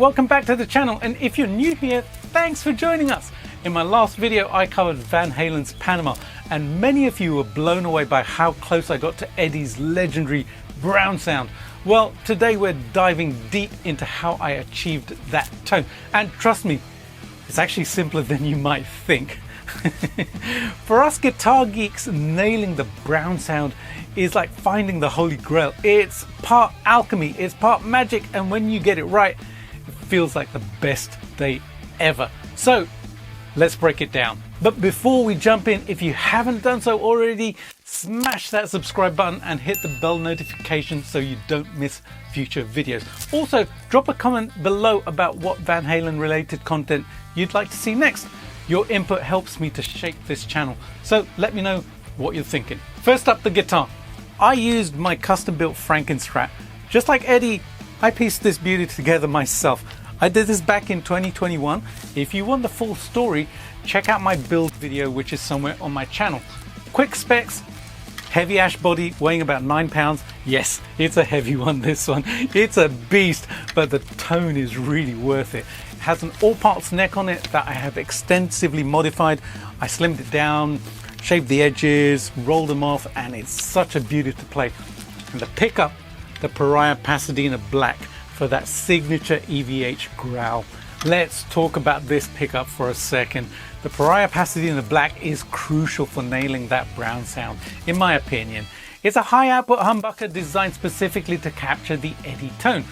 welcome back to the channel, and if you're new here, thanks for joining us. In my last video I covered Van Halen's Panama, and many of you were blown away by how close I got to Eddie's legendary brown sound. Well, today we're diving deep into how I achieved that tone, and trust me, it's actually simpler than you might think. For us guitar geeks, nailing the brown sound is like finding the holy grail. It's part alchemy, it's part magic, and when you get it right, it feels like the best day ever. So let's break it down. But before we jump in, if you haven't done so already, smash that subscribe button and hit the bell notification so you don't miss future videos. Also, drop a comment below about what Van Halen related content you'd like to see next. Your input helps me to shape this channel, so let me know what you're thinking. First up, the guitar. I used my custom built Frankenstrat. Just like Eddie, I pieced this beauty together myself. I did this back in 2021. If you want the full story, check out my build video, which is somewhere on my channel. Quick specs: heavy ash body weighing about 9 pounds. Yes, it's a heavy one, this one. It's a beast, but the tone is really worth it. It has an all parts neck on it that I have extensively modified. I slimmed it down, shaved the edges, rolled them off, and it's such a beauty to play. And the pickup, the Pariah Pasadena Black, for that signature EVH growl. Let's talk about this pickup for a second. The Pariah Pasadena Black is crucial for nailing that brown sound, in my opinion. It's a high output humbucker designed specifically to capture the Eddie tone.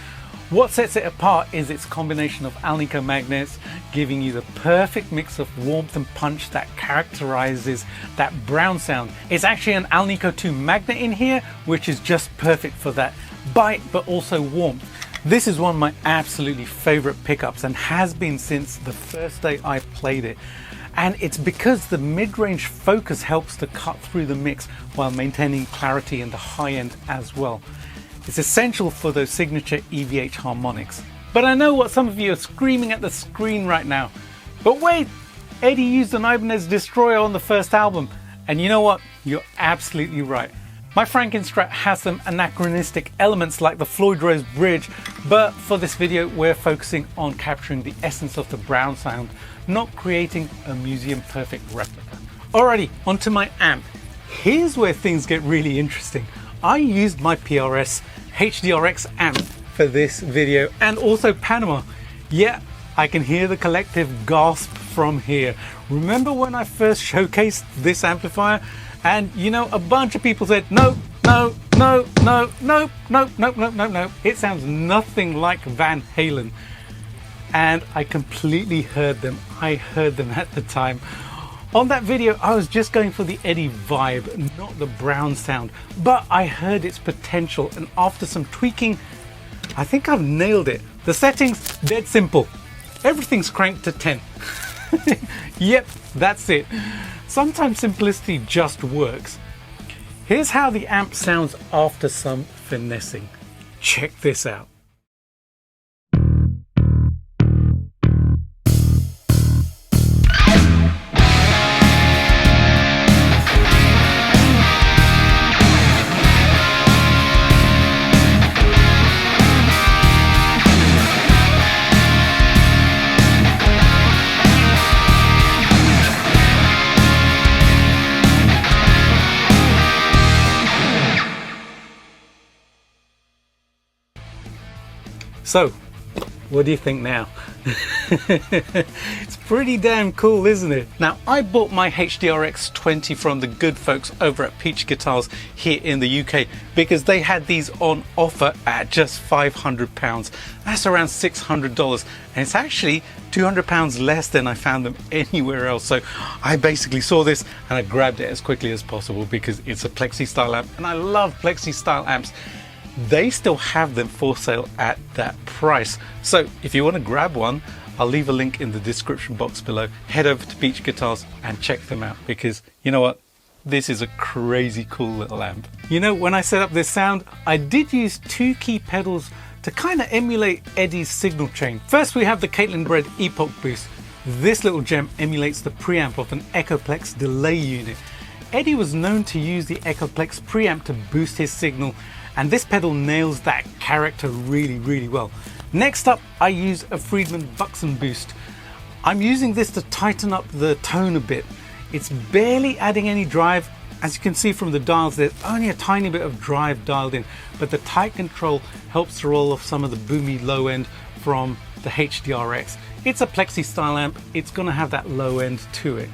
What sets it apart is its combination of Alnico magnets, giving you the perfect mix of warmth and punch that characterizes that brown sound. It's actually an Alnico 2 magnet in here, which is just perfect for that bite but also warmth. This is one of my absolutely favorite pickups and has been since the first day I played it. And it's because the mid-range focus helps to cut through the mix while maintaining clarity in the high end as well. It's essential for those signature EVH harmonics. But I know what some of you are screaming at the screen right now. But wait, Eddie used an Ibanez Destroyer on the first album. And you know what? You're absolutely right. My Frankenstrat has some anachronistic elements like the Floyd Rose bridge, but for this video we're focusing on capturing the essence of the brown sound, not creating a museum perfect replica. Alrighty, onto my amp. Here's where things get really interesting. I used my PRS HDRX amp for this video, and also Panama. Yeah, I can hear the collective gasp from here. Remember when I first showcased this amplifier? And you know, a bunch of people said, no, no, no, no, no, no, no, no, no, no. It sounds nothing like Van Halen. And I completely heard them. I heard them at the time. On that video, I was just going for the Eddie vibe, not the brown sound. But I heard its potential, and after some tweaking, I think I've nailed it. The settings, dead simple. Everything's cranked to 10. Yep, that's it. Sometimes simplicity just works. Here's how the amp sounds after some finessing. Check this out. So, what do you think now? It's pretty damn cool, isn't it? Now, I bought my HDRX 20 from the good folks over at Peach Guitars here in the UK because they had these on offer at just £500. That's around $600, and it's actually £200 less than I found them anywhere else. So I basically saw this and I grabbed it as quickly as possible because it's a Plexi style amp, and I love Plexi style amps. They still have them for sale at that price. So if you want to grab one, I'll leave a link in the description box below. Head over to Peach Guitars and check them out, because you know what? This is a crazy cool little amp. You know, when I set up this sound, I did use 2 key pedals to kind of emulate Eddie's signal chain. First, we have the Caitlin Bred Epoch Boost. This little gem emulates the preamp of an Echoplex delay unit. Eddie was known to use the Echoplex preamp to boost his signal, and this pedal nails that character really, really well. Next up, I use a Friedman Buxom boost. I'm using this to tighten up the tone a bit. It's barely adding any drive. As you can see from the dials, there's only a tiny bit of drive dialed in, but the tight control helps to roll off some of the boomy low end from the HDRX. It's a Plexi style amp, it's going to have that low end to it.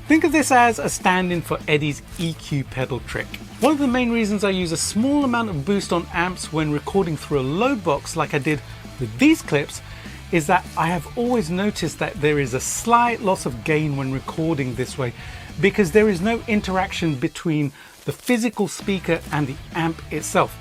Think of this as a stand-in for Eddie's EQ pedal trick. One of the main reasons I use a small amount of boost on amps when recording through a load box like I did with these clips is that I have always noticed that there is a slight loss of gain when recording this way, because there is no interaction between the physical speaker and the amp itself.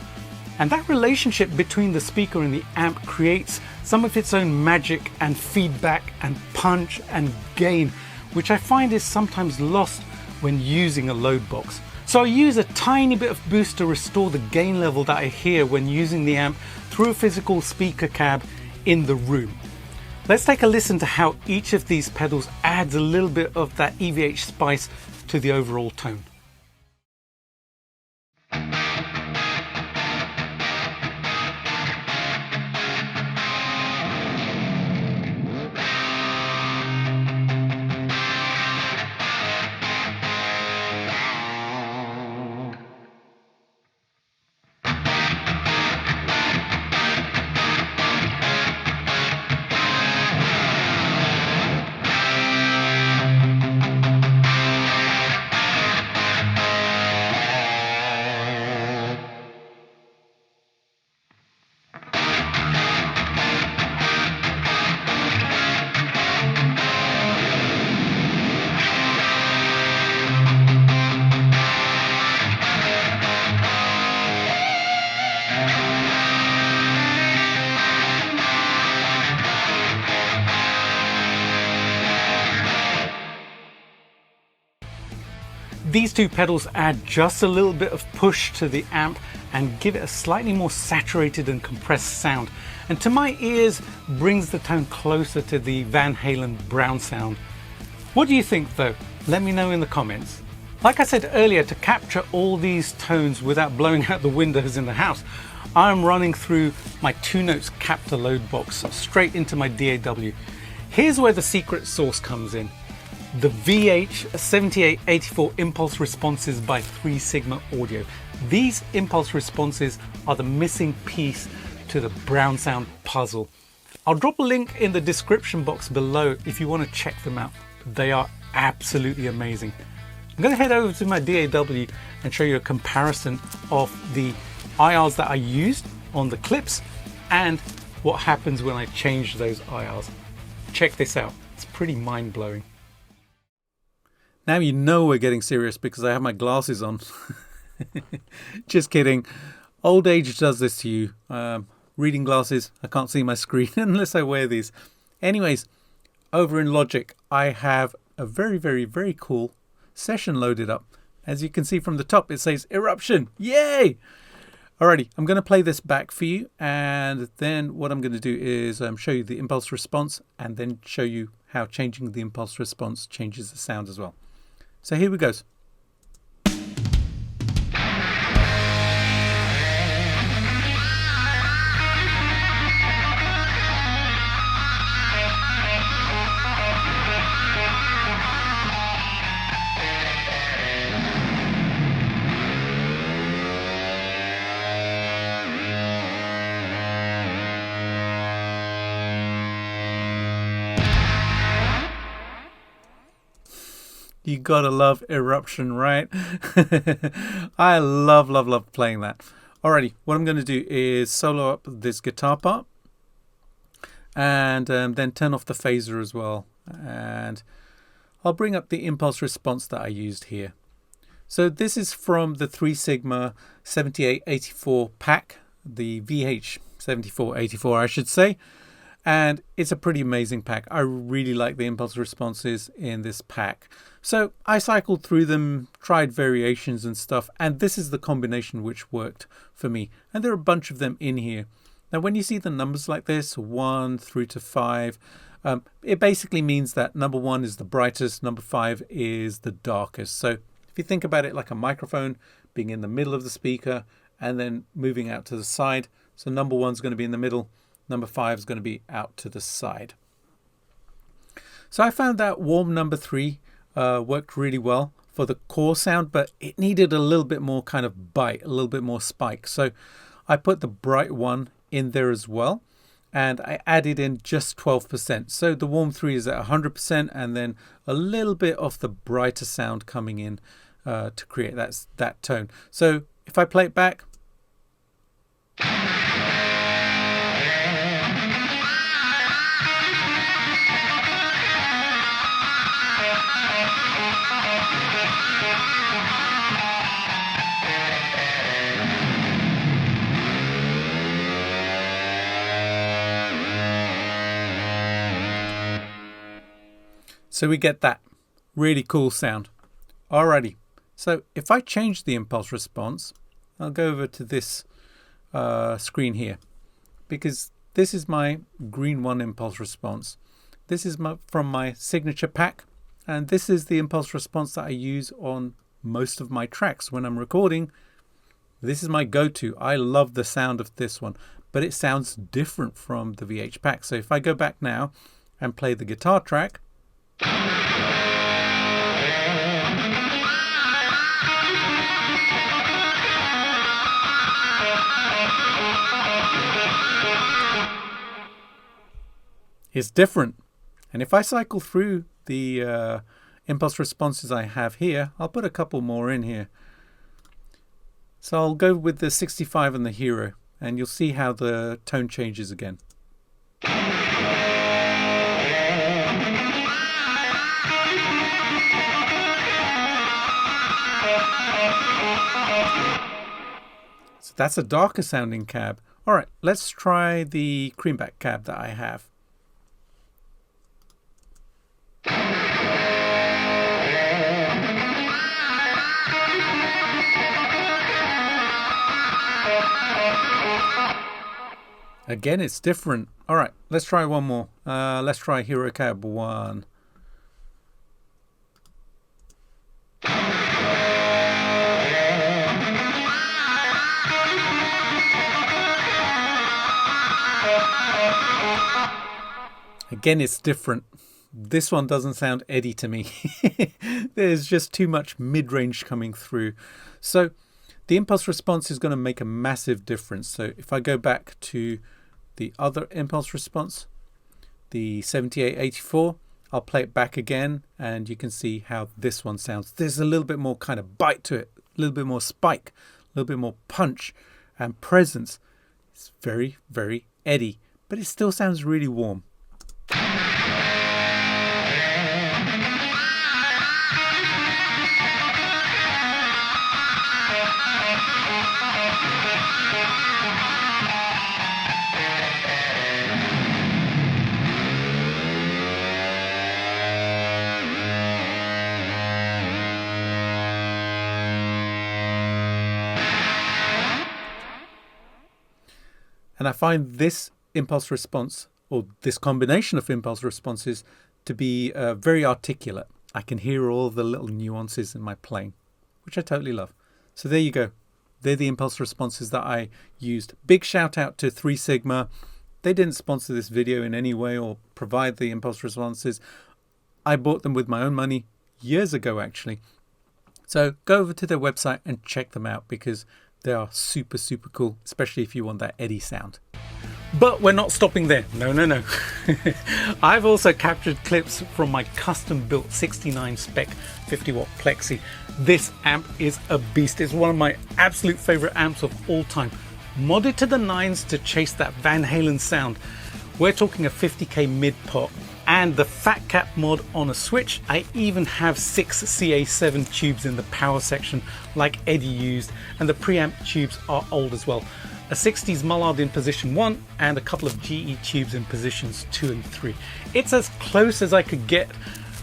And that relationship between the speaker and the amp creates some of its own magic and feedback and punch and gain, which I find is sometimes lost when using a load box. So I use a tiny bit of boost to restore the gain level that I hear when using the amp through a physical speaker cab in the room. Let's take a listen to how each of these pedals adds a little bit of that EVH spice to the overall tone. These two pedals add just a little bit of push to the amp and give it a slightly more saturated and compressed sound, and to my ears brings the tone closer to the Van Halen brown sound. What do you think though? Let me know in the comments. Like I said earlier, to capture all these tones without blowing out the windows in the house, I'm running through my 2 notes captor load box straight into my DAW. Here's where the secret sauce comes in. The VH7884 impulse responses by 3 Sigma Audio. These impulse responses are the missing piece to the brown sound puzzle. I'll drop a link in the description box below if you want to check them out. They are absolutely amazing. I'm going to head over to my DAW and show you a comparison of the IRs that I used on the clips and what happens when I change those IRs. Check this out. It's pretty mind-blowing. Now you know we're getting serious because I have my glasses on. Just kidding. Old age does this to you. Reading glasses, I can't see my screen unless I wear these. Anyways, over in Logic, I have a very cool session loaded up. As you can see from the top, it says Eruption. Yay! Alrighty, I'm going to play this back for you, and then what I'm going to do is show you the impulse response and then show you how changing the impulse response changes the sound as well. So here we go. You gotta love Eruption, right? I love playing that. Alrighty, what I'm going to do is solo up this guitar part and then turn off the phaser as well. And I'll bring up the impulse response that I used here. So this is from the 3 Sigma 7884 pack, the VH7484 I should say. And it's a pretty amazing pack. I really like the impulse responses in this pack. So I cycled through them, tried variations and stuff, and this is the combination which worked for me. And there are a bunch of them in here. Now when you see the numbers like this, 1 through to 5, it basically means that number 1 is the brightest, number 5 is the darkest. So if you think about it like a microphone being in the middle of the speaker and then moving out to the side, so number 1 is going to be in the middle, number 5 is going to be out to the side. So I found that warm number 3 worked really well for the core sound, but it needed a little bit more kind of bite, a little bit more spike. So I put the bright one in there as well, and I added in just 12%. So the warm 3 is at 100%, and then a little bit of the brighter sound coming in to create that tone. So if I play it back, so we get that really cool sound. Alrighty, so if I change the impulse response, I'll go over to this screen here, because this is my green 1 impulse response. This is from my signature pack, and this is the impulse response that I use on most of my tracks when I'm recording. This is my go-to. I love the sound of this one, but it sounds different from the VH pack. So if I go back now and play the guitar track, it's different. And if I cycle through the impulse responses I have here, I'll put a couple more in here. So I'll go with the 65 and the Hero, and you'll see how the tone changes again. So that's a darker sounding cab. All right, let's try the creamback cab that I have. Again, it's different. All right, let's try one more. Let's try Hero Cab 1. Again, it's different. This one doesn't sound Eddie to me. There's just too much mid-range coming through. So the impulse response is going to make a massive difference. So if I go back to the other impulse response, the 7884, I'll play it back again, and you can see how this one sounds. There's a little bit more kind of bite to it, a little bit more spike, a little bit more punch and presence. It's very, very Eddie, but it still sounds really warm. And I find this impulse response, or this combination of impulse responses, to be very articulate. I can hear all the little nuances in my playing, which I totally love. So there you go. They're the impulse responses that I used. Big shout out to 3 Sigma. They didn't sponsor this video in any way or provide the impulse responses. I bought them with my own money years ago, actually. So go over to their website and check them out, because they are super, super cool, especially if you want that Eddie sound. But we're not stopping there. No, no, no. I've also captured clips from my custom built 69 spec 50 watt Plexi. This amp is a beast. It's one of my absolute favorite amps of all time. Modded to the nines to chase that Van Halen sound. We're talking a 50k mid pot. And the fat cap mod on a switch. I even have 6 CA7 tubes in the power section like Eddie used, and the preamp tubes are old as well. A 60s Mullard in position 1 and a couple of GE tubes in positions 2 and 3. It's as close as I could get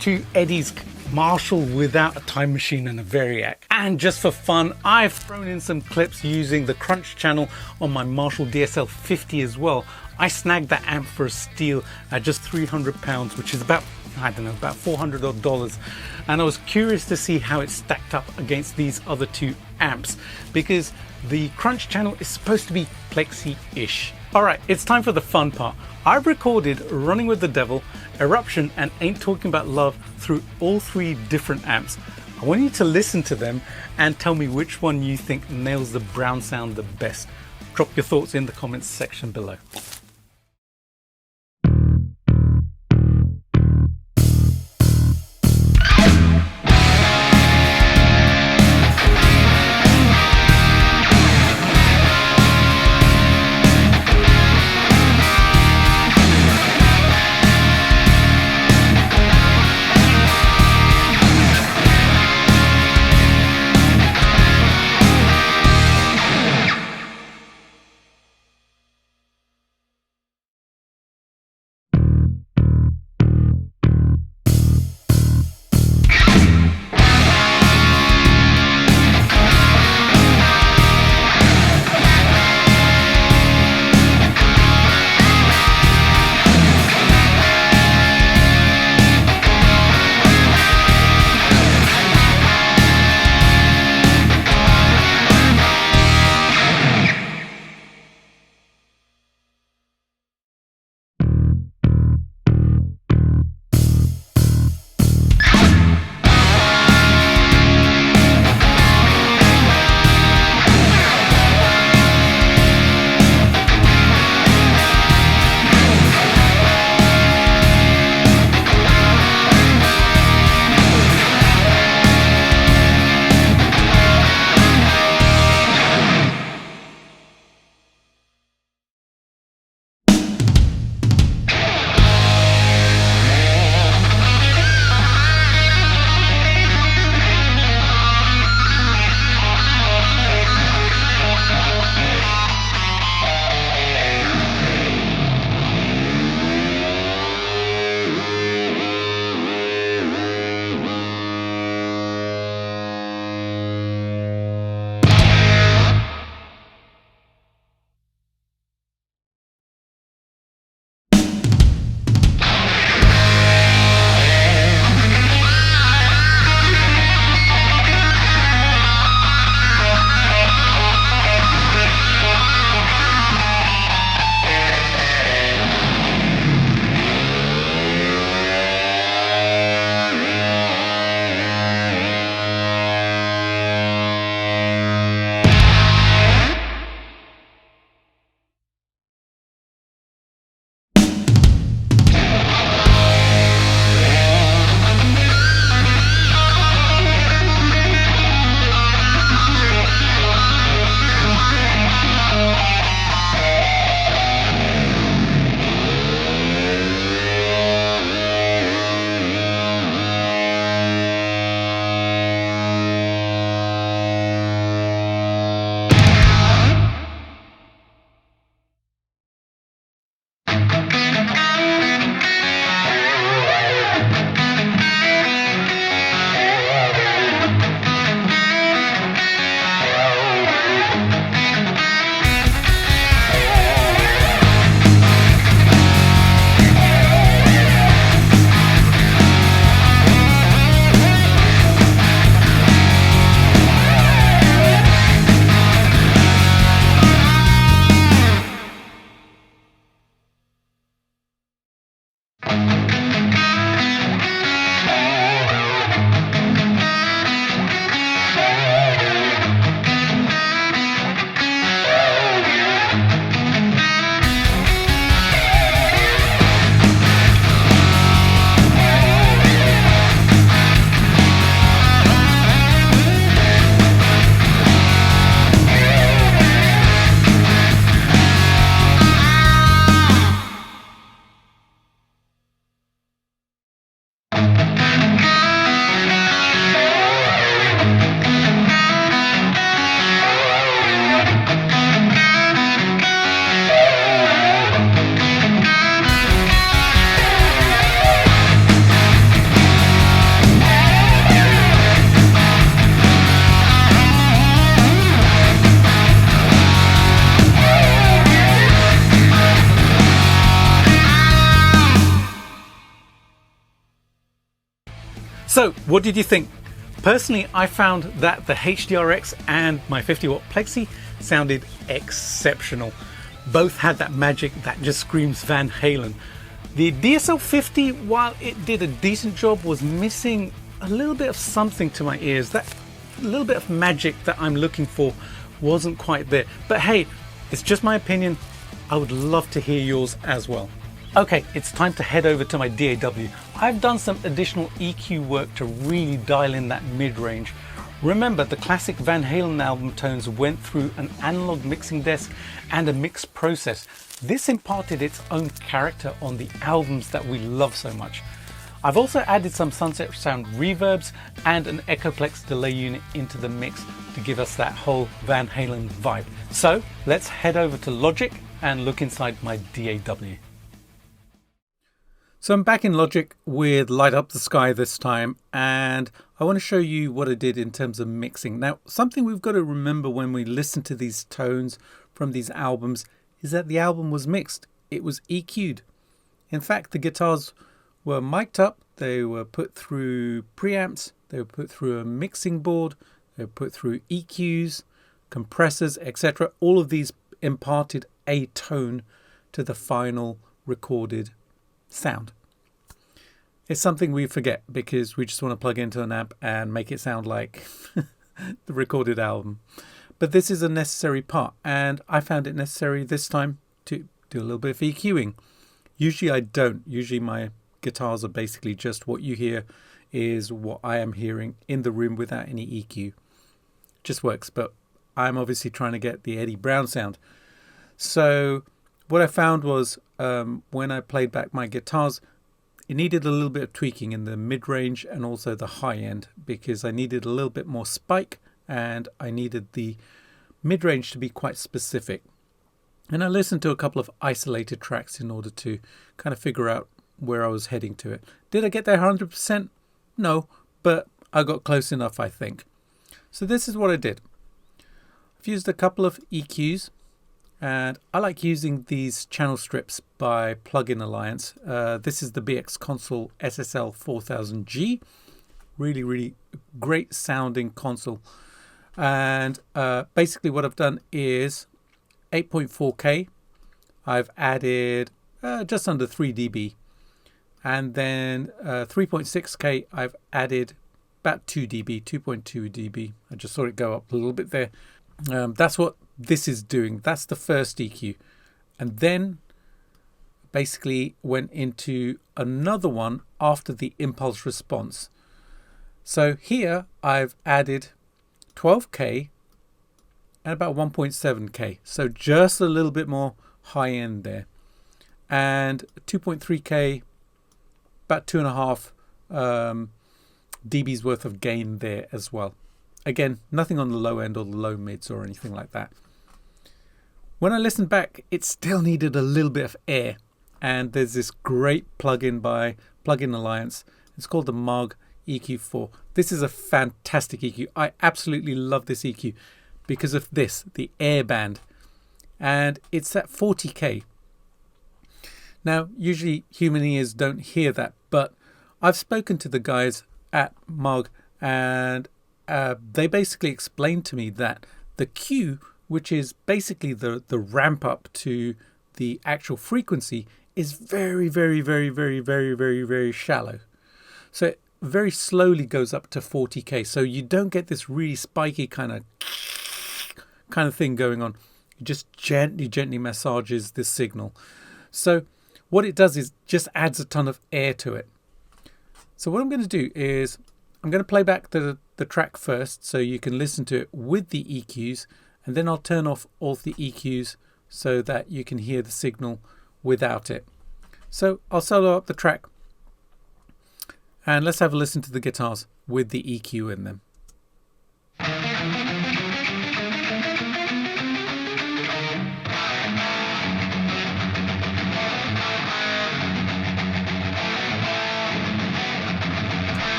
to Eddie's Marshall without a time machine and a Variac. And just for fun, I've thrown in some clips using the Crunch channel on my Marshall DSL 50 as well. I snagged that amp for a steal at just £300, which is about I don't know, about $400 odd, and I was curious to see how it stacked up against these other two amps, because the Crunch channel is supposed to be Plexi-ish. Alright, it's time for the fun part. I've recorded Running with the Devil, Eruption and Ain't Talking About Love through all three different amps. I want you to listen to them and tell me which one you think nails the brown sound the best. Drop your thoughts in the comments section below. So what did you think? Personally, I found that the HDRX and my 50-watt Plexi sounded exceptional. Both had that magic that just screams Van Halen. The DSL-50, while it did a decent job, was missing a little bit of something to my ears. That little bit of magic that I'm looking for wasn't quite there. But hey, it's just my opinion. I would love to hear yours as well. Okay, it's time to head over to my DAW. I've done some additional EQ work to really dial in that mid-range. Remember, the classic Van Halen album tones went through an analog mixing desk and a mix process. This imparted its own character on the albums that we love so much. I've also added some Sunset Sound reverbs and an Echoplex delay unit into the mix to give us that whole Van Halen vibe. So let's head over to Logic and look inside my DAW. So I'm back in Logic with Light Up the Sky this time, and I want to show you what I did in terms of mixing. Now, something we've got to remember when we listen to these tones from these albums is that the album was mixed. It was EQ'd. In fact, the guitars were mic'd up, they were put through preamps, they were put through a mixing board, they were put through EQs, compressors, etc. All of these imparted a tone to the final recorded sound. It's something we forget because we just want to plug into an amp and make it sound like the recorded album. But this is a necessary part, and I found it necessary this time to do a little bit of EQing. Usually I don't. Usually my guitars are basically just what you hear is what I am hearing in the room without any EQ. Just works, but I'm obviously trying to get the Eddie Brown sound. So what I found was when I played back my guitars, it needed a little bit of tweaking in the mid-range and also the high end, because I needed a little bit more spike and I needed the mid-range to be quite specific. And I listened to a couple of isolated tracks in order to kind of figure out where I was heading to it. Did I get there 100%? No, but I got close enough, I think. So this is what I did. I've used a couple of EQs, and I like using these channel strips by Plugin Alliance. This is the BX Console SSL 4000G. Really, really great sounding console. And basically what I've done is 8.4K. I've added just under 3 dB. And then 3.6K, I've added about 2 dB, 2.2 dB. I just saw it go up a little bit there. That's what this is doing. That's the first EQ. And then basically went into another one after the impulse response. So here I've added 12K and about 1.7K. So just a little bit more high end there. And 2.3K, about 2.5 dBs worth of gain there as well. Again, nothing on the low end or the low mids or anything like that. When I listened back, it still needed a little bit of air. And there's this great plugin by Plugin Alliance. It's called the Moog EQ4. This is a fantastic EQ. I absolutely love this EQ because of this, the air band. And it's at 40K. Now, usually human ears don't hear that, but I've spoken to the guys at Moog, and they basically explained to me that the Q, which is basically the ramp up to the actual frequency, is very, very, very, very, very, very, very shallow. So it very slowly goes up to 40K. So you don't get this really spiky kind of thing going on. It just gently massages this signal. So what it does is just adds a ton of air to it. So what I'm going to do is I'm going to play back the track first so you can listen to it with the EQs, and then I'll turn off all the EQs so that you can hear the signal without it. So I'll solo up the track and let's have a listen to the guitars with the EQ in them.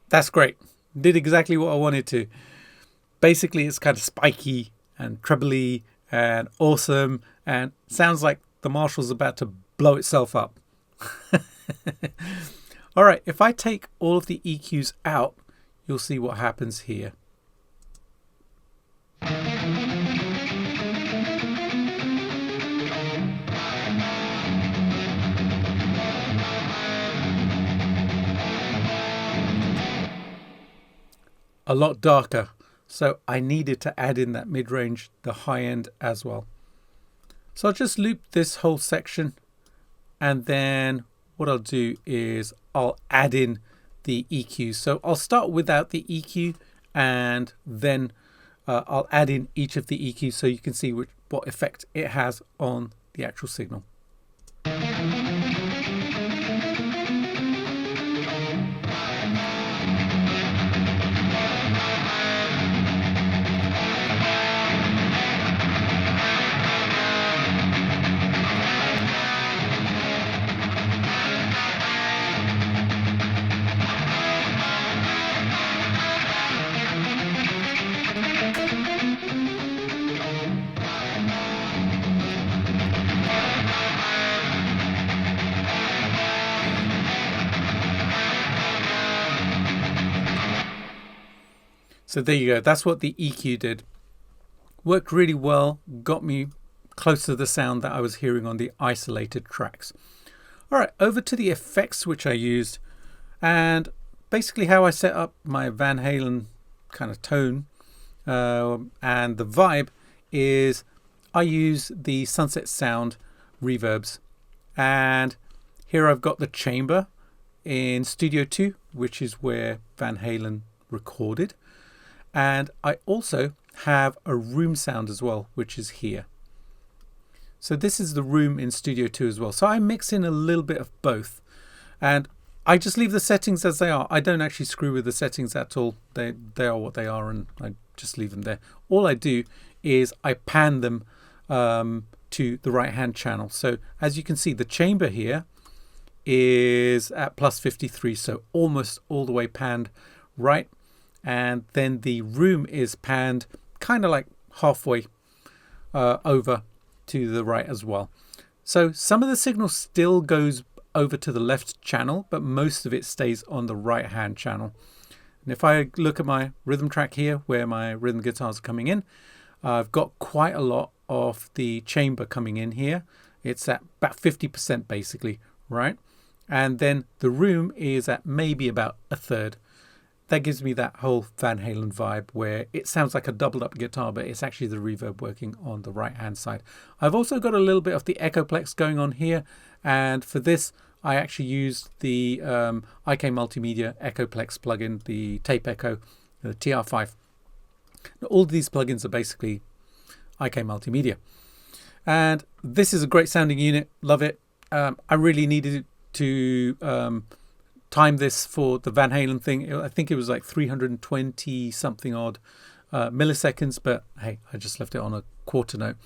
That's great. Did exactly what I wanted to. Basically, it's kind of spiky and trebly and awesome and sounds like the Marshall's about to blow itself up. All right, if I take all of the EQs out, you'll see what happens here. A lot darker, so I needed to add in that mid-range, the high end as well. So I'll just loop this whole section, and then what I'll do is I'll add in the EQ. So I'll start without the EQ, and then I'll add in each of the EQs so you can see what effect it has on the actual signal. So there you go. That's what the EQ did. Worked really well, got me close to the sound that I was hearing on the isolated tracks. All right, over to the effects which I used, and basically how I set up my Van Halen kind of tone and the vibe is I use the Sunset Sound reverbs, and here I've got the chamber in Studio 2, which is where Van Halen recorded. And I also have a room sound as well, which is here. So this is the room in Studio 2 as well. So I mix in a little bit of both. And I just leave the settings as they are. I don't actually screw with the settings at all. They are what they are, and I just leave them there. All I do is I pan them to the right-hand channel. So as you can see, the chamber here is at plus 53, so almost all the way panned right. And then the room is panned kind of like halfway over to the right as well. So some of the signal still goes over to the left channel, but most of it stays on the right hand channel. And if I look at my rhythm track here where my rhythm guitars are coming in, I've got quite a lot of the chamber coming in here. It's at about 50% basically, right? And then the room is at maybe about a third. That gives me that whole Van Halen vibe where it sounds like a doubled up guitar, but it's actually the reverb working on the right hand side. I've also got a little bit of the Echoplex going on here, and for this I actually used the IK Multimedia Echoplex plugin, the Tape Echo, the TR5. Now, all of these plugins are basically IK Multimedia, and this is a great sounding unit. Love it. I really needed to time this for the Van Halen thing. I think it was like 320 something odd milliseconds, but hey, I just left it on a quarter note.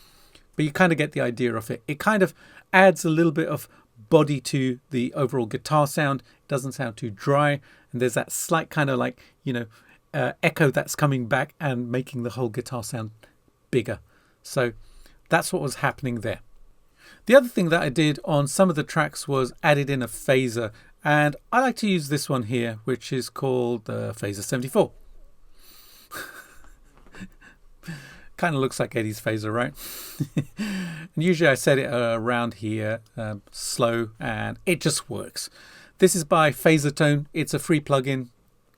But you kind of get the idea of it. It kind of adds a little bit of body to the overall guitar sound. It doesn't sound too dry, and there's that slight kind of like, you know, echo that's coming back and making the whole guitar sound bigger. So that's what was happening there. The other thing that I did on some of the tracks was added in a phaser, and I like to use this one here, which is called the Phaser 74. Kind of looks like Eddie's phaser, right? And usually I set it around here, slow, and it just works. This is by Phasertone. It's a free plugin.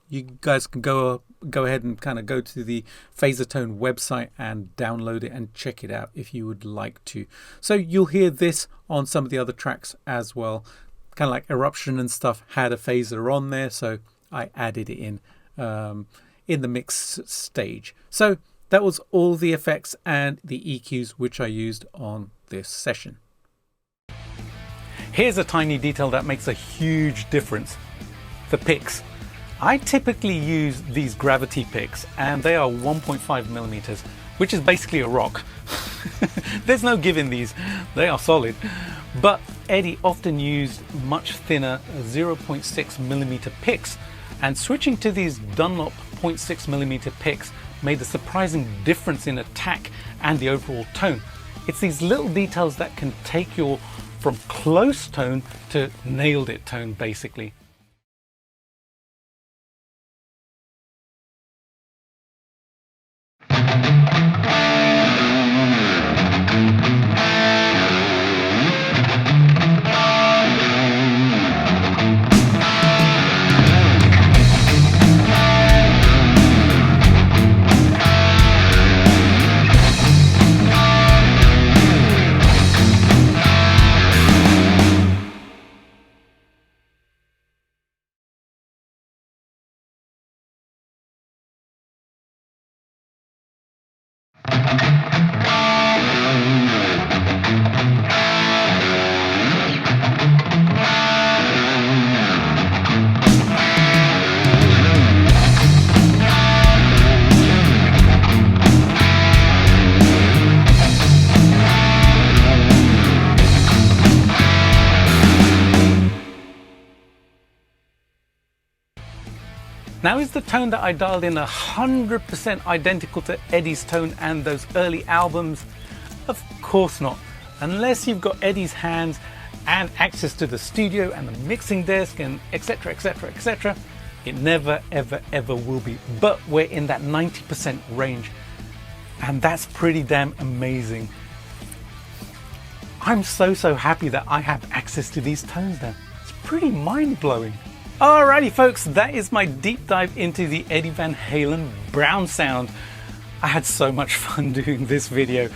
You guys can go ahead and kind of go to the Phasertone website and download it and check it out if you would like to. So you'll hear this on some of the other tracks as well. Kind of like Eruption and stuff had a phaser on there, so I added it in the mix stage. So that was all the effects and the EQs which I used on this session. Here's a tiny detail that makes a huge difference. The picks. I typically use these gravity picks, and they are 1.5 millimeters, which is basically a rock. There's no give in these, they are solid. But Eddie often used much thinner 0.6 millimeter picks, and switching to these Dunlop 0.6 millimeter picks made a surprising difference in attack and the overall tone. It's these little details that can take you from close tone to nailed it tone basically. Now, is the tone that I dialed in 100% identical to Eddie's tone and those early albums? Of course not. Unless you've got Eddie's hands and access to the studio and the mixing desk and etc, etc, etc, it never ever ever will be. But we're in that 90% range, and that's pretty damn amazing. I'm so happy that I have access to these tones now. It's pretty mind-blowing. Alrighty folks, that is my deep dive into the Eddie Van Halen brown sound. I had so much fun doing this video.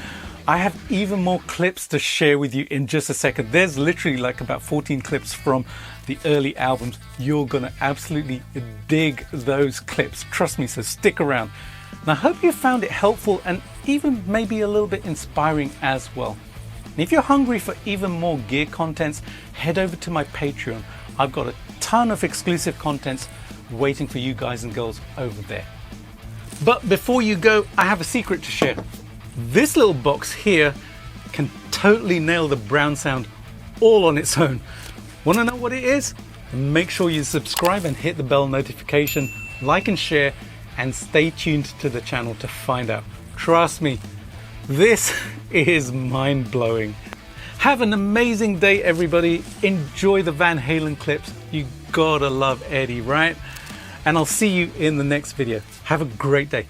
I have even more clips to share with you in just a second. There's literally like about 14 clips from the early albums. You're gonna absolutely dig those clips, trust me, so stick around. And I hope you found it helpful and even maybe a little bit inspiring as well. And if you're hungry for even more gear contents, head over to my Patreon. I've got a ton of exclusive contents waiting for you guys and girls over there. But before you go, I have a secret to share. This little box here can totally nail the brown sound all on its own. Want to know what it is? Make sure you subscribe and hit the bell notification, like and share, and stay tuned to the channel to find out. Trust me, this is mind-blowing. Have an amazing day, everybody. Enjoy the Van Halen clips. You gotta love Eddie, right? And I'll see you in the next video. Have a great day.